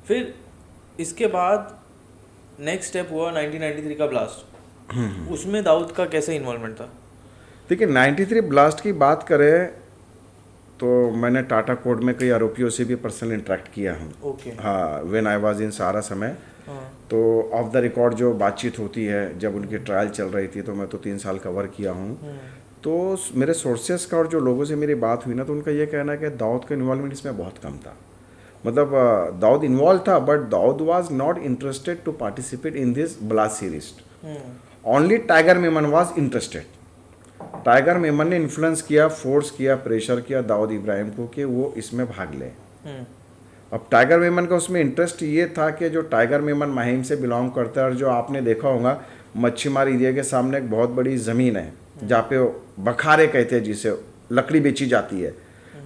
फिर इसके बाद नेक्स्ट स्टेप हुआ 1993 का ब्लास्ट। उसमें दाऊद का कैसे इन्वॉल्वमेंट था? देखिए 93 ब्लास्ट की बात करें तो मैंने टाटा कोर्ट में कई आरोपियों से भी पर्सनल इंटरेक्ट किया हूँ। ओके। हाँ, व्हेन आई वाज इन सारा समय। हाँ। तो ऑफ द रिकॉर्ड जो बातचीत होती है, जब उनकी ट्रायल चल रही थी तो मैं तो 3 साल कवर किया हूँ। तो मेरे सोर्सेस का और जो लोगों से मेरी बात हुई ना, तो उनका ये कहना है कि दाऊद का इन्वॉल्वमेंट इसमें बहुत कम था। मतलब दाऊद इन्वॉल्व था, but Dawood was not interested to participate in this blast series. Only Tiger Memon was interested. Tiger Memon ने इन्फ्लुएंस किया, फोर्स किया, प्रेशर किया दाऊद इब्राहिम को कि वो इसमें भाग ले। अब टाइगर मेमन का उसमें इंटरेस्ट ये था कि जो टाइगर मेमन माहिम से बिलोंग करता है, और जो आपने देखा होगा मच्छीमार एरिया के सामने एक बहुत बड़ी ज़मीन है जहाँ पे बखारे कहते हैं जिसे लकड़ी बेची जाती है।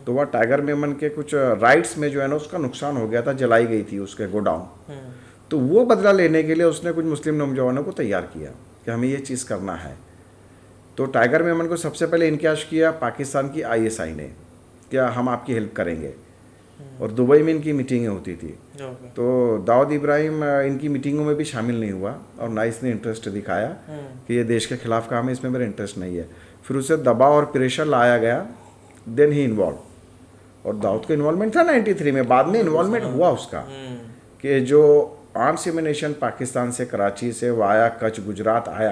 तो वह टाइगर मेमन के कुछ राइट्स में जो है ना उसका नुकसान हो गया था, जलाई गई थी उसके गोडाउन। तो वो बदला लेने के लिए उसने कुछ मुस्लिम नौजवानों को तैयार किया कि हमें ये चीज़ करना है। तो टाइगर मेमन को सबसे पहले इनक्याश किया पाकिस्तान की आईएसआई ने, क्या हम आपकी हेल्प करेंगे। और दुबई में इनकी मीटिंगें होती थी। तो दाऊद इब्राहिम इनकी मीटिंगों में भी शामिल नहीं हुआ और ना इसने इंटरेस्ट दिखाया कि ये देश के खिलाफ काम है, इसमें मेरा इंटरेस्ट नहीं है। फिर उसे दबाव और प्रेशर लाया गया, देन ही इन्वॉल्व। और दाऊद का इन्वॉल्वमेंट था 93 में, बाद में इन्वॉल्वमेंट हुआ उसका कि जो आर्म्स एमिनेशन पाकिस्तान से कराची से वाया कच्छ गुजरात आया,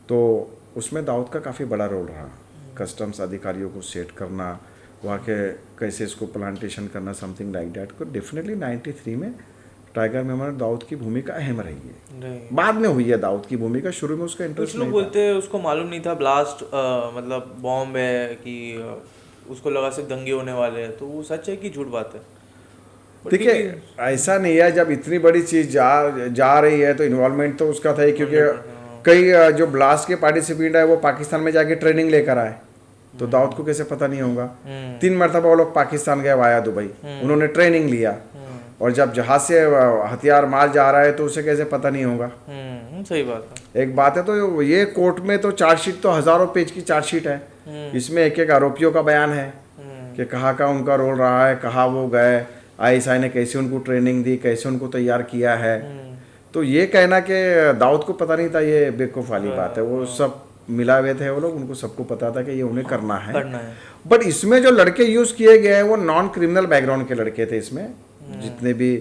तो उसमें दाऊद का काफ़ी बड़ा रोल रहा। कस्टम्स अधिकारियों को सेट करना, वहाँ के कैसे इसको प्लांटेशन करना, समथिंग लाइक दैट को। डेफिनेटली 93 में टाइगर मेमन दाऊद की भूमिका अहम रही है। बाद में हुई है दाऊद की भूमिका, शुरू में उसका इंटरेस्ट कुछ लोग बोलते हैं उसको मालूम नहीं था ब्लास्ट मतलब बॉम्ब है, कि उसको लगा सिर्फ दंगे होने वाले हैं। तो वो सच है कि झूठ बात है? देखिए ऐसा नहीं है, जब इतनी बड़ी चीज़ जा रही है तो इन्वॉल्वमेंट तो उसका था ही, क्योंकि कई जो ब्लास्ट के पार्टिसिपेंट है वो पाकिस्तान में जाके ट्रेनिंग लेकर आए। तो दाऊद को कैसे पता नहीं होगा? 3 मरतबा वो लोग पाकिस्तान गए वाया दुबई, उन्होंने ट्रेनिंग लिया। और जब जहाज से हथियार माल जा रहा है तो उसे कैसे पता नहीं होगा? सही बात है। एक बात है, तो ये कोर्ट में तो चार्जशीट तो हज़ारों पेज की चार्जशीट है। इसमें एक एक आरोपियों का बयान है कि कहाँ का उनका रोल रहा है, कहाँ वो गए, आईएसआई ने कैसे उनको ट्रेनिंग दी, कैसे उनको तैयार किया है। तो ये कहना कि दाऊद को पता नहीं था, ये बेवकूफ़ वाली बात है। वो सब मिला हुए थे वो लोग, उनको सबको पता था कि ये उन्हें करना है। बट इसमें जो लड़के यूज़ किए गए हैं वो नॉन क्रिमिनल बैकग्राउंड के लड़के थे। इसमें जितने भी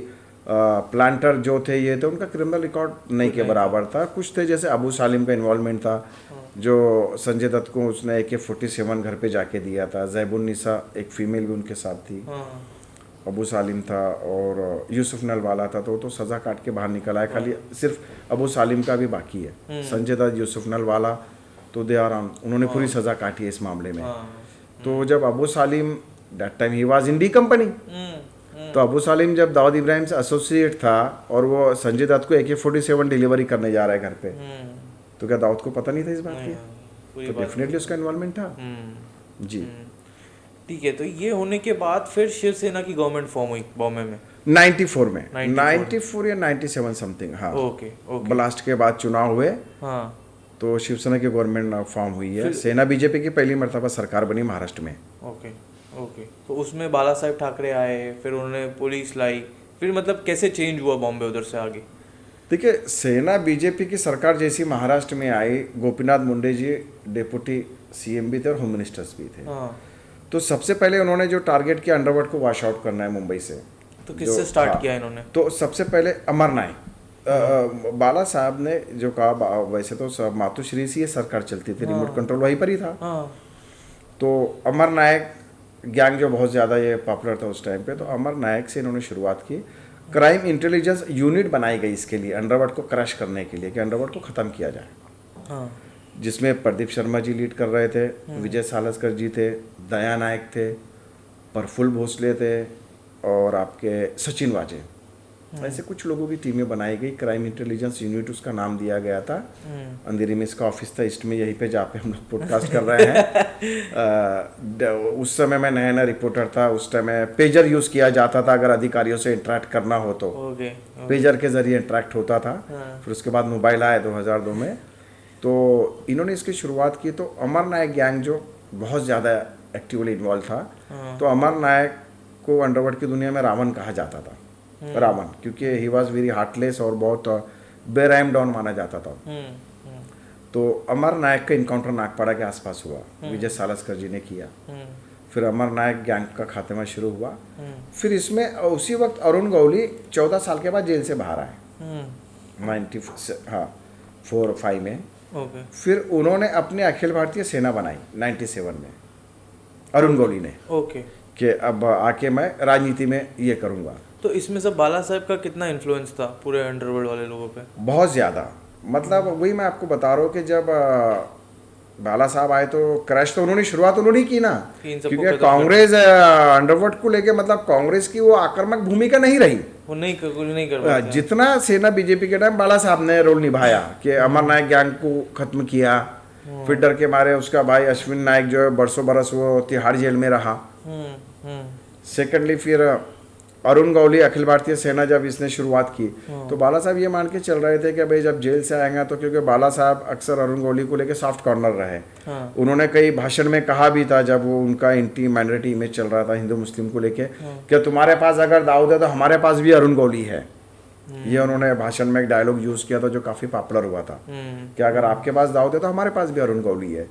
प्लांटर जो थे ये थे, उनका क्रिमिनल रिकॉर्ड नहीं के बराबर था। कुछ थे जैसे अबू सालिम का इन्वॉल्वमेंट था, जो संजय दत्त को उसने AK-47 घर पे जाके दिया था। जैबुन्निसा एक फीमेल भी उनके साथ थी। अबू सालिम था और यूसुफ नलवाला था। तो सज़ा काट के बाहर निकल आए। खाली सिर्फ अबू सालिम का भी बाकी है। संजय दत्त, यूसुफ नलवाला तो दे आर ऑन, उन्होंने पूरी सज़ा काटी है इस मामले में। तो जब Abu Salem that time he was in D company, तो अबू सालिम जब दाऊद इब्राहिम से एसोसिएट था और वो संजय दत्त को AK-47 डिलीवरी करने जा रहा है घर पे, तो क्या दाऊद को पता नहीं था इस बात की? तो डेफिनेटली उसका इन्वॉल्वमेंट था। जी ठीक है। तो ये होने के बाद फिर शिवसेना की गवर्नमेंट फॉर्म हुई बॉम्बे में 94 में, 94 या 97 समथिंग। हाँ, ओके। ब्लास्ट के बाद चुनाव हुए। हाँ, तो शिवसेना की गवर्नमेंट फॉर्म हुई है। सेना बीजेपी की पहली मर्तबा सरकार बनी महाराष्ट्र में। ओके। तो उसमें बाला साहेब ठाकरे आए, फिर उन्होंने पुलिस लाई, फिर मतलब कैसे चेंज हुआ बॉम्बे उधर से आगे? देखिए, सेना बीजेपी की सरकार जैसी महाराष्ट्र में आई, गोपीनाथ मुंडे जी डेप्यूटी CM भी थे और होम मिनिस्टर्स भी थे। तो सबसे पहले उन्होंने जो टारगेट किया, अंडरवर्ल्ड को वॉश आउट करना है मुंबई से। तो किससे स्टार्ट किया इन्होंने? तो सबसे पहले अमर नायक, बाला साहब ने जो कहा, वैसे तो मातोश्री से ये सरकार चलती थी, रिमोट कंट्रोल वहीं पर ही था। तो अमर नायक गैंग जो बहुत ज़्यादा ये पॉपुलर था उस टाइम पे, तो अमर नायक से इन्होंने शुरुआत की। क्राइम इंटेलिजेंस यूनिट बनाई गई इसके लिए, अंडरवर्ल्ड को क्रश करने के लिए, कि अंडरवर्ल्ड को ख़त्म किया जाए। जिसमें प्रदीप शर्मा जी लीड कर रहे थे, विजय सालस्कर जी थे, दया नायक थे, प्रफुल्ल भोसले थे और आपके सचिन वाजे। ऐसे कुछ लोगों की टीमें बनाई गई। क्राइम इंटेलिजेंस यूनिट उसका नाम दिया गया था। अंधेरी में इसका ऑफिस था, ईस्ट में, यहीं पे जहाँ पे हम लोग पॉडकास्ट कर रहे हैं। उस समय मैं नया नया रिपोर्टर था। उस टाइम में पेजर यूज़ किया जाता था अगर अधिकारियों से इंटरेक्ट करना हो तो। पेजर के जरिए इंटरेक्ट होता था। फिर उसके बाद मोबाइल आया 2002 में। तो इन्होंने इसकी शुरुआत की। तो अमर नायक गैंग जो बहुत ज़्यादा एक्टिवली इन्वॉल्व था। तो अमर नायक को अंडरवर्ल्ड की दुनिया में रावण कहा जाता था। रावण, क्योंकि ही वॉज वेरी हार्टलेस और बहुत बेरहम डॉन माना जाता था। तो अमर नायक का इनकाउंटर नागपाड़ा के आसपास हुआ, विजय सालस्कर जी ने किया। फिर अमर नायक गैंग का खात्मा शुरू हुआ। फिर इसमें उसी वक्त अरुण गौली 14 साल के बाद जेल से बाहर आए 94-5 में। फिर उन्होंने अपनी अखिल भारतीय सेना बनाई 97 में, अरुण गौली ने, कि अब आके मैं राजनीति में ये करूँगा। तो इसमें सब बाला साहब का कितना इन्फ्लुएंस था पूरे अंडरवर्ल्ड वाले लोगों पे? बहुत ज़्यादा, मतलब वही मैं आपको बता रहा हूँ कि जब बाला साहब आए तो क्रैश तो उन्होंने शुरुआत उन्होंने की ना, क्योंकि कांग्रेस अंडरवर्ल्ड को लेके, मतलब कांग्रेस की वो आक्रामक भूमिका नहीं रही, वो नहीं कर पाते। जितना सेना बीजेपी के टाइम बाला साहब ने रोल निभाया कि अमर नायक गैंग को खत्म किया। फिर डर के मारे उसका भाई अश्विन नायक जो है बरसों बरस वो तिहाड़ जेल में रहा। सेकेंडली फिर अरुण गौली अखिल भारतीय सेना जब इसने शुरुआत की तो बाला साहब ये मान के चल रहे थे कि भाई जब जेल से आएंगे तो, क्योंकि बाला साहब अक्सर अरुण गौली को लेके सॉफ्ट कॉर्नर रहे। उन्होंने कई भाषण में कहा भी था जब वो उनका एंटी माइनॉरिटी इमेज चल रहा था हिंदू मुस्लिम को लेके, कि तुम्हारे पास अगर दाऊद है तो हमारे पास भी अरुण गौली है। ये उन्होंने भाषण में एक डायलॉग यूज किया था जो काफी पॉपुलर हुआ था कि अगर आपके पास दाऊद है तो हमारे पास भी अरुण गौली है।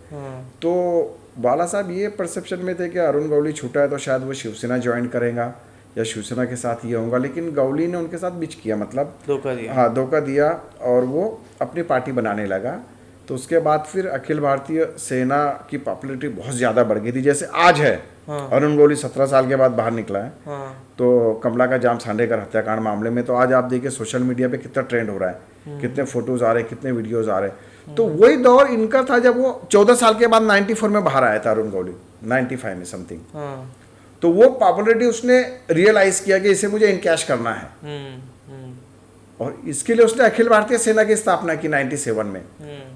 तो बाला साहब ये परसेप्शन में थे कि अरुण गौली छूटा है तो शायद वो शिवसेना ज्वाइन करेगा या शिवसेना के साथ ये होगा, लेकिन गौली ने उनके साथ बिच किया, मतलब धोखा दिया। हाँ, धोखा दिया और वो अपनी पार्टी बनाने लगा। तो उसके बाद फिर अखिल भारतीय सेना की पॉपुलैरिटी बहुत ज़्यादा बढ़ गई थी, जैसे आज है। अरुण गौली 17 साल के बाद बाहर निकला है। तो कमला का जाम सांडेकर हत्याकांड मामले में तो आज आप देखिए सोशल मीडिया पे कितना ट्रेंड हो रहा है, कितने फोटोज आ रहे हैं, कितने वीडियोज आ रहे हैं। तो वही दौर इनका था जब वो 14 साल के बाद 94 में बाहर आया था अरुण गौली, 95 में समथिंग। तो वो पॉपुलैरिटी उसने रियलाइज किया कि इसे मुझे इनकैश करना है, और इसके लिए उसने अखिल भारतीय सेना की स्थापना की 97 में,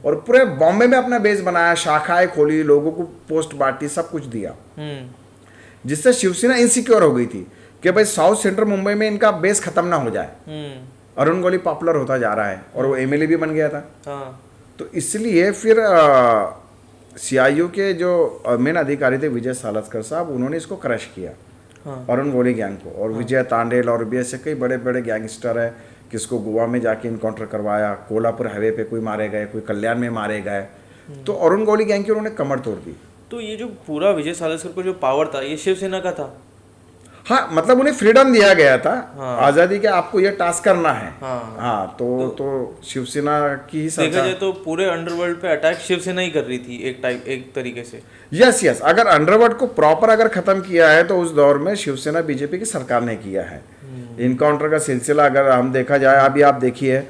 और पूरे बॉम्बे में अपना बेस बनाया, शाखाएं खोली, लोगों को पोस्ट बांटी, सब कुछ दिया, जिससे शिवसेना इनसिक्योर हो गई थी कि भाई साउथ सेंट्रल मुंबई में इनका बेस खत्म ना हो जाए। अरुण गौली पॉपुलर होता जा रहा है और वो एमएलए भी बन गया था। तो इसलिए फिर सीआईयू के जो मेन अधिकारी थे विजय सालस्कर साहब, उन्होंने इसको क्रश किया, अरुण गौली गैंग को। और विजय तांडेल और भी ऐसे कई बड़े बड़े गैंगस्टर है, किसको गोवा में जाके इनकाउंटर करवाया, कोल्हापुर हाईवे पे कोई मारे गए, कोई कल्याण में मारे गए। तो अरुण गौली गैंग की उन्होंने कमर तोड़ दी। तो ये जो पूरा विजय सालस्कर को जो पावर था ये शिवसेना का था? हाँ, मतलब उन्हें फ्रीडम दिया गया था, आजादी के आपको ये टास्क करना है। हाँ, तो शिवसेना की ही देखा जाए तो पूरे अंडरवर्ल्ड पे अटैक शिवसेना ही कर रही थी एक तरीके से। यस, अगर अंडरवर्ल्ड को प्रॉपर अगर खत्म किया है तो उस दौर में शिवसेना बीजेपी की सरकार ने किया है। इनकाउंटर का सिलसिला अगर हम देखा जाए, अभी आप देखिए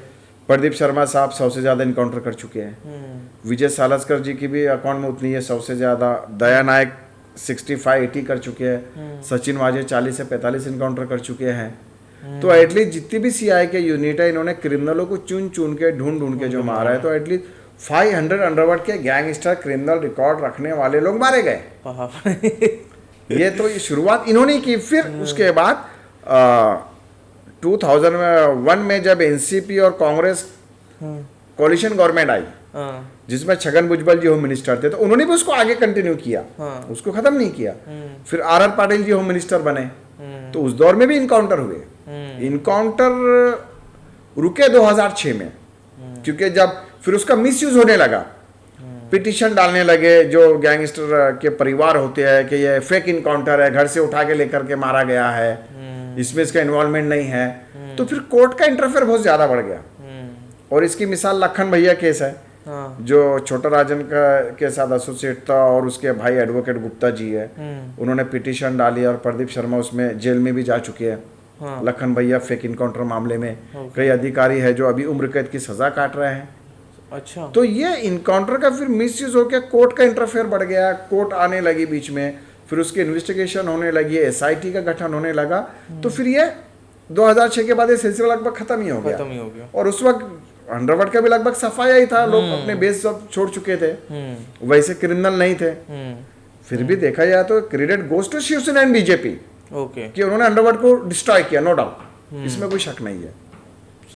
प्रदीप शर्मा साहब 100 से ज्यादा इनकाउंटर कर चुके हैं। विजय सालस्कर जी की भी अकाउंट में उतनी है, 100 से ज्यादा। दया नायक 65-80 कर चुके हैं। सचिन वाजे 40 से 45 इनकाउंटर कर चुके हैं। तो एटलीस्ट जितनी भी सीआई के यूनिट है, इन्होंने क्रिमिनलों को चुन के ढूंढ के जो मारा है, तो एटलीस्ट 500 अंडरवर्ल्ड के गैंगस्टर क्रिमिनल रिकॉर्ड रखने वाले लोग मारे गए। ये तो ये शुरुआत इन्होंने की। फिर उसके बाद 2001 में जब एनसीपी और कांग्रेस कोalition गवर्नमेंट आई, जिसमें छगन भुजबल जी होम मिनिस्टर थे, तो उन्होंने भी उसको आगे कंटिन्यू किया, उसको खत्म नहीं किया। फिर R Patil ji home minister बने, तो उस दौर में भी इनकाउंटर हुए। इनकाउंटर रुके 2006 में, क्योंकि जब फिर उसका मिसयूज होने लगा, पिटीशन डालने लगे जो गैंगस्टर के परिवार होते हैं कि ये फेक इनकाउंटर है, घर से उठा के लेकर के मारा गया है, इसमें इसका इन्वॉल्वमेंट नहीं है। तो फिर कोर्ट का इंटरफेयर बहुत ज्यादा बढ़ गया। और इसकी मिसाल लखन भैया केस है, जो छोटा राजन के साथ एसोसिएट था, और उसके भाई एडवोकेट गुप्ता जी है, उन्होंने पिटीशन डाली और प्रदीप शर्मा उसमें जेल में भी जा चुके हैं। लखन भैया फेक इनकाउंटर मामले में कई अधिकारी है जो अभी उम्र कैद की सजा काट रहे हैं। अच्छा। तो ये इनकाउंटर का फिर मिसयूज होकर कोर्ट का इंटरफेयर बढ़ गया, कोर्ट आने लगी बीच में, फिर उसकी इन्वेस्टिगेशन होने लगी, एसआईटी का गठन होने लगा। तो फिर ये 2006 के बाद ये सिलसिला लगभग खत्म ही हो गया। और उस वक्त अंडरवर्ल्ड का भी लगभग सफाया ही था, लोग अपने बेस सब छोड़ चुके थे, वैसे क्रिमिनल नहीं थे। फिर भी देखा जाए तो credit goes to Shiv Sena and BJP कि उन्होंने अंडरवर्ल्ड को डिस्ट्रॉय किया, नो डाउट, इसमें कोई शक नहीं है।